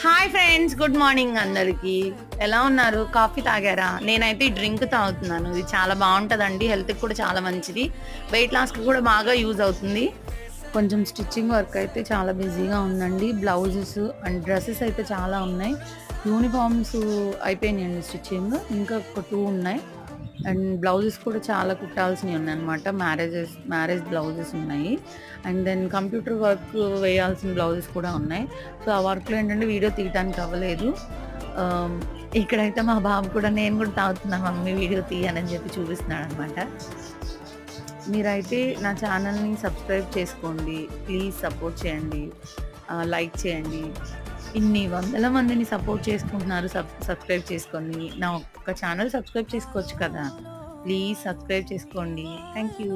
Hi friends, good morning అందరికి. ఎలా ఉన్నారు? కాఫీ తాగారా? నేనైతే ఈ డ్రింక్ తాగుతున్నాను. ఇది చాలా బాగుంటుందండి, హెల్త్కి కూడా చాలా మంచిది, వెయిట్ లాస్కి కూడా బాగా యూజ్ అవుతుంది. కొంచెం స్టిచ్చింగ్ వర్క్ అయితే చాలా బిజీగా ఉందండి. బ్లౌజెస్ అండ్ డ్రెస్సెస్ అయితే చాలా ఉన్నాయి. యూనిఫామ్స్ అయిపోయినాయండి స్టిచ్చింగ్, ఇంకా ఒక 2 ఉన్నాయి. అండ్ బ్లౌజెస్ కూడా చాలా కుట్టాల్సినవి ఉన్నాయన్నమాట. మ్యారేజ్ బ్లౌజెస్ ఉన్నాయి. అండ్ దెన్ కంప్యూటర్ వర్క్ వేయాల్సిన బ్లౌజెస్ కూడా ఉన్నాయి. సో ఆ వర్క్లో ఏంటంటే వీడియో తీయడానికి అవ్వలేదు. ఆమ్, ఇక్కడైతే మా బాబు కూడా నేను కూడా తాగుతున్నాను మమ్మీ వీడియో తీయనని చెప్పి చూపిస్తున్నాడు అనమాట. మీరైతే నా ఛానల్ని సబ్స్క్రైబ్ చేసుకోండి, ప్లీజ్ సపోర్ట్ చేయండి, లైక్ చేయండి. ఇన్ని వందల మందిని సపోర్ట్ చేసుకుంటున్నారు, సబ్స్క్రైబ్ చేసుకొని నా ఒక్క ఛానల్ సబ్స్క్రైబ్ చేసుకోవచ్చు కదా. ప్లీజ్ సబ్స్క్రైబ్ చేసుకోండి. Thank you.